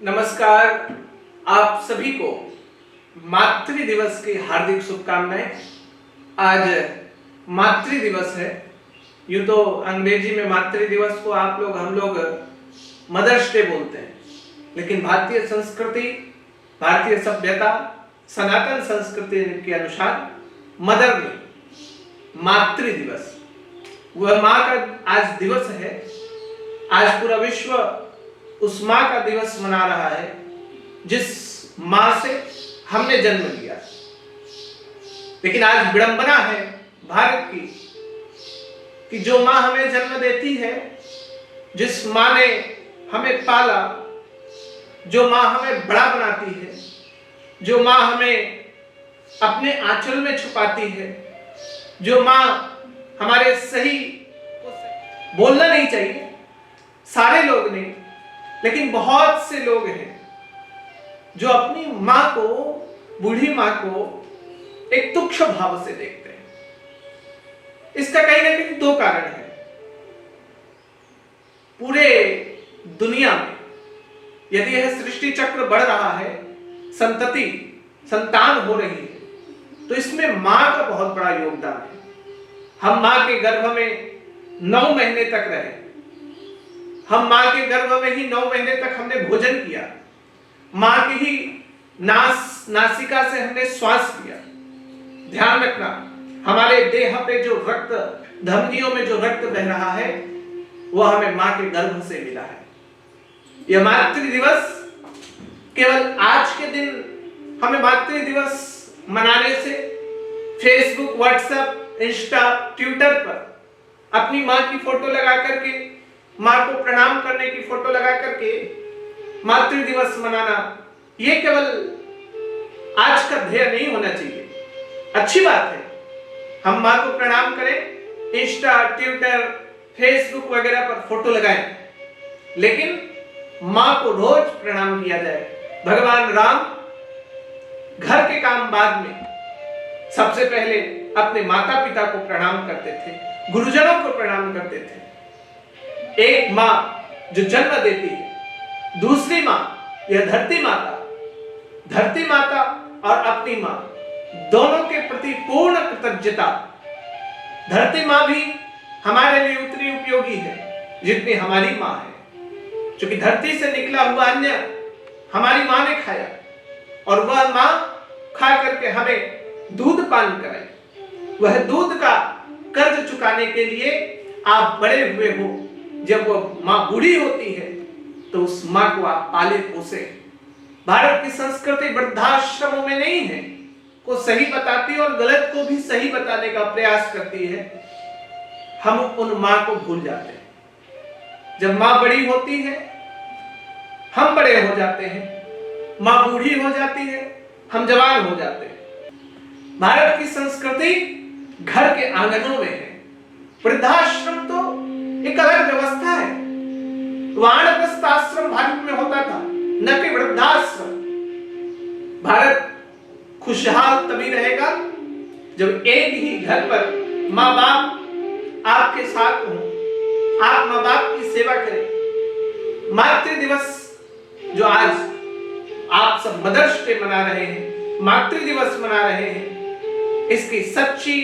नमस्कार। आप सभी को मातृ दिवस की हार्दिक शुभकामनाएं। आज मातृ दिवस है। यूं तो अंग्रेजी में मातृ दिवस को हम लोग मदर्स डे बोलते हैं, लेकिन भारतीय संस्कृति, भारतीय सभ्यता, सनातन संस्कृति के अनुसार मदर डे, मातृ दिवस, वह माँ का आज दिवस है। आज पूरा विश्व उस माँ का दिवस मना रहा है जिस माँ से हमने जन्म लिया। लेकिन आज विडंबना है भारत की कि जो माँ हमें जन्म देती है, जिस माँ ने हमें पाला, जो माँ हमें बड़ा बनाती है, जो माँ हमें अपने आंचल में छुपाती है, जो माँ हमारे सही बोलना नहीं चाहिए, सारे लोग नहीं, लेकिन बहुत से लोग हैं जो अपनी मां को, बूढ़ी मां को एक तुच्छ भाव से देखते हैं। इसका कहीं ना कहीं दो कारण है। पूरे दुनिया में यदि यह सृष्टि चक्र बढ़ रहा है, संतान हो रही है, तो इसमें मां का बहुत बड़ा योगदान है। हम मां के गर्भ में 9 महीने तक रहे, हम मां के गर्भ में ही 9 महीने तक हमने भोजन किया, मां की ही नासिका से हमने श्वास लिया। ध्यान रखना, हमारे देह पे जो रक्त, धमनियों में जो रक्त बह रहा है, वह हमें मां के गर्भ से मिला है। यह मातृ दिवस केवल आज के दिन हमें मातृ दिवस मनाने से फेसबुक, व्हाट्सएप, इंस्टा, ट्विटर पर अपनी मां की फोटो लगा करके, मां को प्रणाम करने की फोटो लगा करके मातृ दिवस मनाना, यह केवल आज का ध्येय नहीं होना चाहिए। अच्छी बात है, हम मां को प्रणाम करें, इंस्टा, ट्विटर, फेसबुक वगैरह पर फोटो लगाएं, लेकिन मां को रोज प्रणाम किया जाए। भगवान राम घर के काम बाद में सबसे पहले अपने माता पिता को प्रणाम करते थे, गुरुजनों को प्रणाम करते थे। एक मां जो जन्म देती है, दूसरी मां यह धरती माता और अपनी मां दोनों के प्रति पूर्ण कृतज्ञता। धरती मां भी हमारे लिए उतनी उपयोगी है जितनी हमारी मां है, क्योंकि धरती से निकला हुआ अन्न हमारी मां ने खाया और वह मां खा करके हमें दूध पान कराए। वह दूध का कर्ज चुकाने के लिए आप बड़े हुए हो। जब वो मां बूढ़ी होती है तो उस मां को आप पाले पोसे। भारत की संस्कृति वृद्धाश्रमों में नहीं है, को सही बताती और गलत को भी सही बताने का प्रयास करती है। हम उन मां को भूल जाते हैं। जब मां बड़ी होती है, हम बड़े हो जाते हैं। मां बूढ़ी हो जाती है, हम जवान हो जाते हैं। भारत की संस्कृति घर के आंगनों में है। वृद्धाश्रम तो एक अलग व्यवस्था है। वानप्रस्थ आश्रम भारत में होता था, न कि वृद्धाश्रम। भारत खुशहाल तभी रहेगा जब एक ही घर पर माँ बाप आपके साथ हो, आप माँ बाप की सेवा करें। मातृ दिवस जो आज आप सब मदर्स डे मना रहे हैं, मातृ दिवस मना रहे हैं, इसकी सच्ची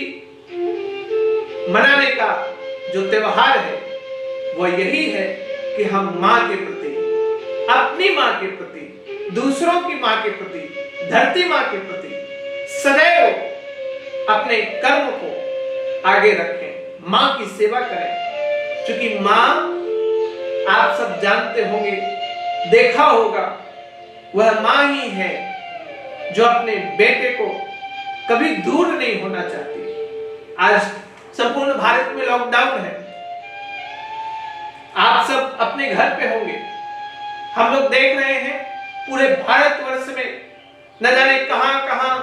मनाने का जो त्योहार है वो यही है कि हम मां के प्रति, अपनी मां के प्रति, दूसरों की मां के प्रति, धरती मां के प्रति सदैव अपने कर्म को आगे रखें, मां की सेवा करें। क्योंकि मां, आप सब जानते होंगे, देखा होगा, वह मां ही है जो अपने बेटे को कभी दूर नहीं होना चाहती। आज संपूर्ण भारत में लॉकडाउन है, आप सब अपने घर पे होंगे। हम लोग देख रहे हैं पूरे भारतवर्ष में न जाने कहां कहां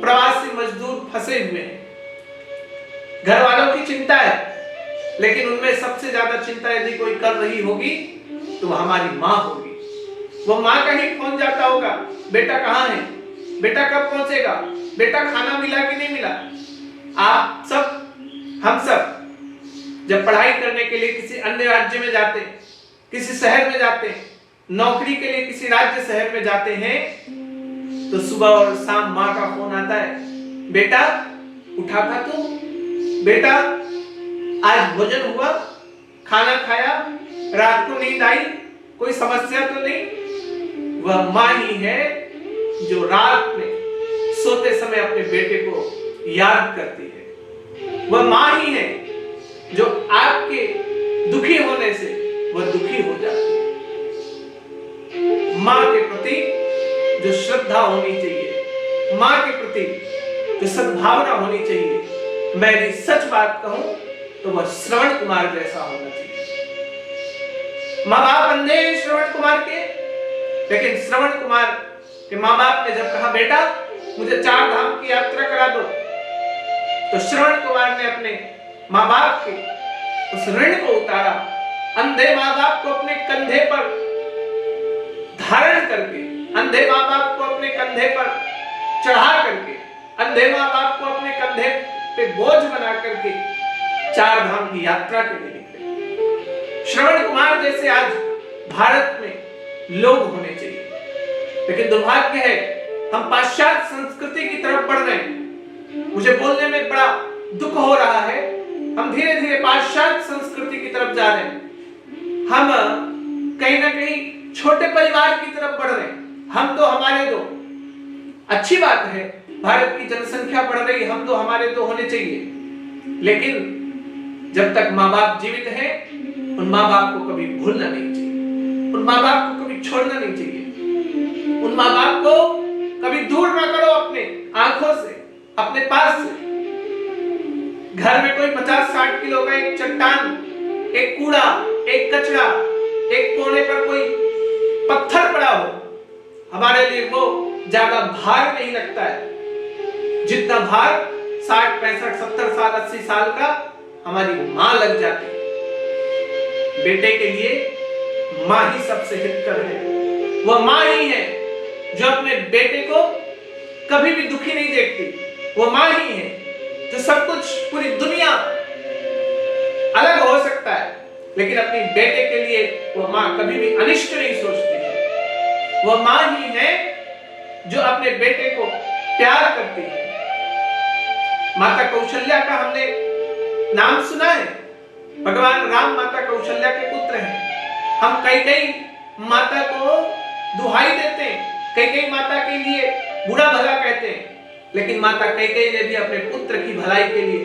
प्रवासी मजदूर फंसे हुए हैं। घर वालों की चिंता है, लेकिन उनमें सबसे ज्यादा चिंता यदि कोई कर रही होगी तो हमारी मां होगी। वो मां का ही फोन जाता होगा, बेटा कहां है, बेटा कब पहुंचेगा, बेटा खाना मिला कि नहीं मिला। आप सब, हम सब जब पढ़ाई करने के लिए किसी अन्य राज्य में जाते, किसी शहर में जाते, नौकरी के लिए किसी राज्य शहर में जाते हैं तो सुबह और शाम माँ का फोन आता है, बेटा उठा था तू, बेटा आज भोजन हुआ, खाना खाया, रात को नींद आई, कोई समस्या तो नहीं। वह माँ ही है जो रात में सोते समय अपने बेटे को याद करती है। वह माँ ही है जो आपके दुखी होने से वह दुखी हो जाती है। माँ के प्रति जो श्रद्धा होनी चाहिए, माँ के प्रति जो सद्भावना होनी चाहिए, मैं यदि सच बात कहूं तो वह श्रवण कुमार जैसा होना चाहिए। माँ बाप अंधे श्रवण कुमार के, लेकिन श्रवण कुमार के माँ बाप ने जब कहा बेटा मुझे 4 धाम की यात्रा करा दो, तो श्रवण कुमार ने अपने माँ बाप के उस ऋण को उतारा। अंधे माँ बाप को अपने कंधे पर धारण करके, अंधे माँ बाप को अपने कंधे पर चढ़ा करके, अंधे माँ बाप को अपने कंधे पे बोझ बना करके 4 धाम की यात्रा के लिए निकले। श्रवण कुमार जैसे आज भारत में लोग होने चाहिए, लेकिन दुर्भाग्य है हम पाश्चात्य संस्कृति की तरफ बढ़ रहे हैं। मुझे बोलने में बड़ा दुख हो रहा है, हम धीरे धीरे पाश्चात्य संस्कृति की तरफ जा रहे हैं। हम कहीं ना कहीं छोटे परिवार की तरफ बढ़ रहे हैं, हम दो हमारे दो। अच्छी बात है, भारत की जनसंख्या बढ़ रही, हम दो हमारे दो होने चाहिए, लेकिन जब तक माँ बाप जीवित हैं उन माँ बाप को कभी भूलना नहीं चाहिए, उन माँ बाप को कभी छोड़ना नहीं चाहिए, उन माँ बाप को कभी दूर ना करो अपने आंखों से, अपने पास से। घर में कोई 50-60 किलो का एक चट्टान, एक कूड़ा, एक कचरा, एक कोने पर कोई पत्थर पड़ा हो, हमारे लिए वो ज्यादा भार नहीं लगता है जितना भार 60, 65, 70 साल, 80 साल का हमारी मां लग जाती है। बेटे के लिए मां ही सबसे हितकर है। वह मां ही है जो अपने बेटे को कभी भी दुखी नहीं देखती। वो मां ही है जो सब कुछ, पूरी दुनिया अलग हो सकता है, लेकिन अपनी बेटे के लिए वो मां कभी भी अनिष्ट नहीं सोचती है। वो मां ही है जो अपने बेटे को प्यार करती है। माता कौशल्या का हमने नाम सुना है, भगवान राम माता कौशल्या के पुत्र हैं। हम कई माता को दुहाई देते हैं, कई माता के लिए बुरा भला कहते हैं, लेकिन माता कैकेयी ने भी अपने पुत्र की भलाई के लिए,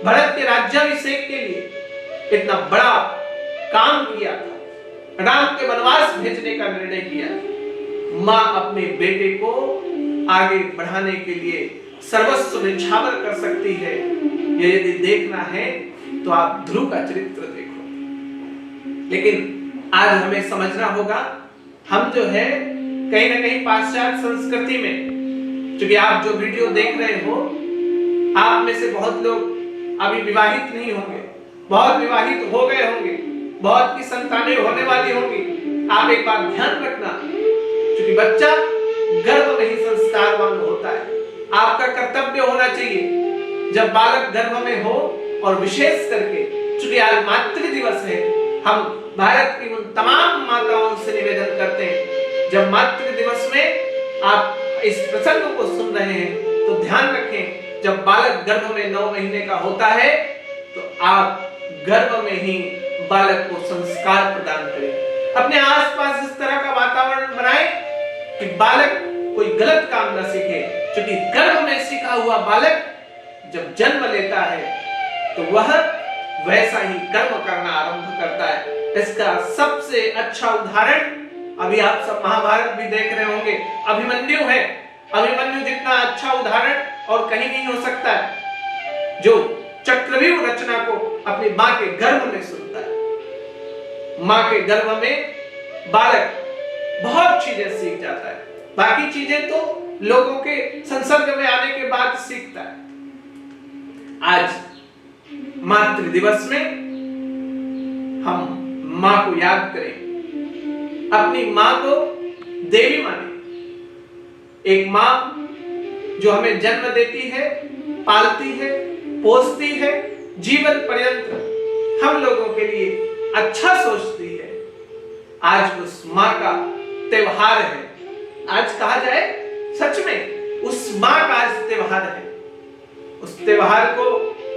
भरत के राज्याभिषेक के लिए इतना बड़ा काम किया था, राम के वनवास भेजने का निर्णय किया। मां अपने बेटे को आगे बढ़ाने के लिए सर्वस्व निछावर कर सकती है। ये यदि देखना है तो आप ध्रुव का चरित्र देखो। लेकिन आज हमें समझना होगा, हम जो है कहीं ना कहीं पाश्चात्य संस्कृति में, क्योंकि आप जो वीडियो देख रहे हो, आप में से बहुत लोग अभी विवाहित नहीं होंगे, बहुत विवाहित हो गए होंगे, बहुत की संतानें होने वाली होंगी। आप एक बात ध्यान रखना, क्योंकि बच्चा गर्भ में ही संस्कारवान होता है। आपका कर्तव्य होना चाहिए जब बालक गर्भ में हो, और विशेष करके चूंकि आज मातृ दिवस है, हम भारत की उन तमाम माताओं से निवेदन करते हैं, जब मातृ दिवस में आप इस प्रसंग को सुन रहे हैं तो ध्यान रखें, जब बालक गर्भ में 9 महीने का होता है तो आप गर्भ में ही बालक को संस्कार प्रदान करें। अपने आसपास इस तरह का वातावरण बनाएं कि बालक कोई गलत काम न सीखे, क्योंकि गर्भ में सीखा हुआ बालक जब जन्म लेता है तो वह वैसा ही कर्म करना आरंभ करता है। इसका सबसे अच्छा उदाहरण अभी आप सब महाभारत भी देख रहे होंगे, अभिमन्यु है। अभिमन्यु जितना अच्छा उदाहरण और कहीं नहीं हो सकता है, जो चक्रव्यूह रचना को अपनी मां के गर्भ में सुनता है। मां के गर्भ में बालक बहुत चीजें सीख जाता है, बाकी चीजें तो लोगों के संसर्ग में आने के बाद सीखता है। आज मातृ दिवस में हम मां को याद करें, अपनी मां को देवी माने। एक मां जो हमें जन्म देती है, पालती है, पोसती है, जीवन पर्यंत हम लोगों के लिए अच्छा सोचती है, आज उस माँ का त्योहार है। आज कहा जाए सच में उस माँ का आज त्योहार है। उस त्योहार को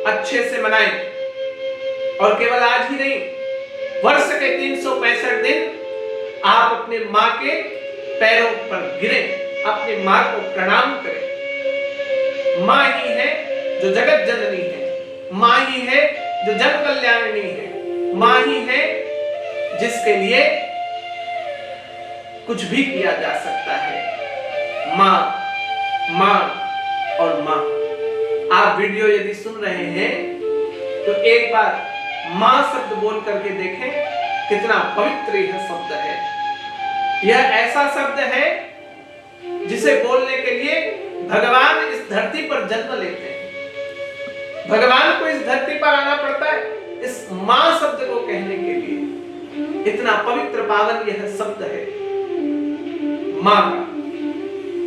अच्छे से मनाएं और केवल आज ही नहीं, वर्ष के 365 दिन आप अपने माँ के पैरों पर गिरें, अपनी माँ को प्रणाम करें। माँ ही है जो जगत जननी है, माँ ही है जो जन कल्याणी है, माँ ही है जिसके लिए कुछ भी किया जा सकता है। माँ, माँ और माँ। आप वीडियो यदि सुन रहे हैं तो एक बार माँ शब्द बोल करके देखें, कितना पवित्र यह शब्द है। यह ऐसा शब्द है जिसे बोलने के लिए भगवान इस धरती पर जन्म लेते हैं। भगवान को इस धरती पर आना पड़ता है इस माँ शब्द को कहने के लिए। इतना पवित्र पावन यह शब्द है माँ का।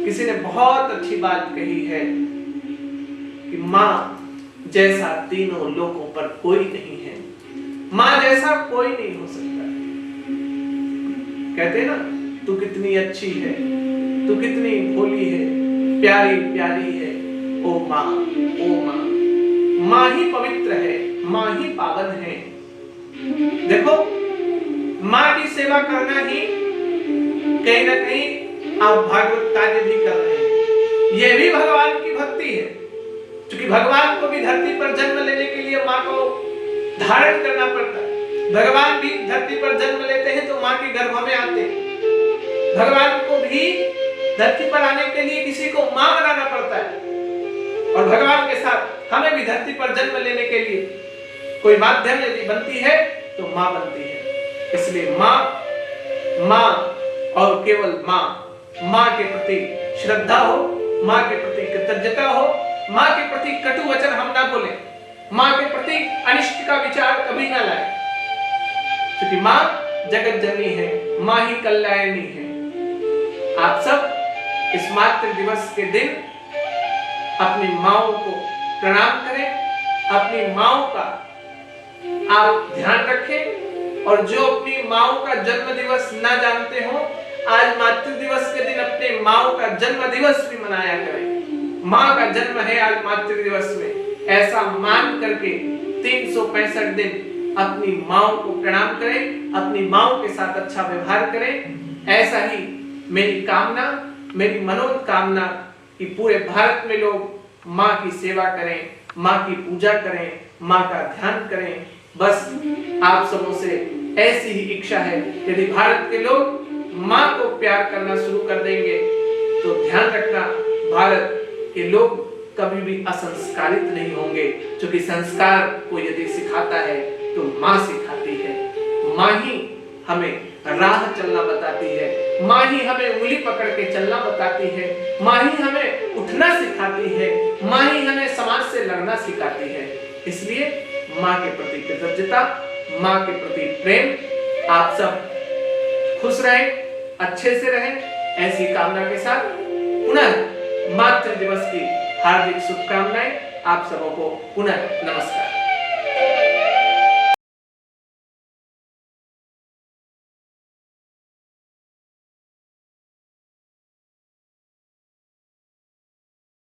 किसी ने बहुत अच्छी बात कही है कि माँ जैसा तीनों लोकों पर कोई नहीं है, माँ जैसा कोई नहीं हो सकता। कहते ना, तू कितनी अच्छी है, तू कितनी भोली है, प्यारी प्यारी है, ओ माँ, ओ माँ। माँ ही पवित्र है, माँ ही पावन है। देखो, माँ की सेवा करना ही कहीं ना कहीं आप भागवत कार्य भी कर रहे हैं। यह भी भगवान की भक्ति है, क्योंकि भगवान को भी धरती पर जन्म लेने के लिए माँ को धारण करना पड़ता है। भगवान भी धरती पर जन्म लेते हैं तो माँ के गर्भ में आते हैं। भगवान को भी धरती पर आने के लिए किसी को माँ बनाना पड़ता है, और भगवान के साथ हमें भी धरती पर जन्म लेने के लिए कोई माध्यम यदि बनती है तो माँ बनती है। इसलिए माँ, माँ और केवल माँ। माँ के प्रति श्रद्धा हो, माँ के प्रति कृतज्ञता हो, माँ के प्रति कटु वचन हम ना बोले, माँ के प्रति अनिष्ट का विचार कभी ना लाए, क्योंकि माँ जगत जननी है, माँ ही कल्याणी है। आप सब इस मातृ दिवस के दिन अपनी माँओं को प्रणाम करें, अपनी माँओं का आप ध्यान रखें, और जो अपनी माँओं का जन्म दिवस ना जानते हो, आज मातृ दिवस के दिन अपने माँओं का जन्म दिवस भी मनाया करें। माँ का जन्म है आज मातृ दिवस में, ऐसा मान करके 365 दिन अपनी माँओं को प्रणाम करें, अपनी माँओं के साथ अच्छा व्यवहार करें। ऐसा ही मेरी कामना, मेरी मनोकामना कि पूरे भारत में लोग माँ की सेवा करें, माँ की पूजा करें, माँ का ध्यान करें। बस आप सबों से ऐसी ही इच्छा है। यदि भारत के लोग माँ को प्यार करना शुरू कर देंगे तो ध्यान रखना, भारत के लोग कभी भी असंस्कारित नहीं होंगे, क्योंकि संस्कार को यदि सिखाता है तो माँ सिखाती है। माँ ही हमें राह चलना बताती है, माँ ही हमें उंगली पकड़ के चलना बताती है, माँ ही हमें उठना सिखाती है, माँ ही हमें समाज से लड़ना सिखाती है। इसलिए माँ के प्रति कृतज्ञता, माँ के प्रति प्रेम। आप सब खुश रहें, अच्छे से रहें, ऐसी कामना के साथ पुनः मातृ दिवस की हार्दिक शुभकामनाएं। आप सबों को पुनः नमस्कार।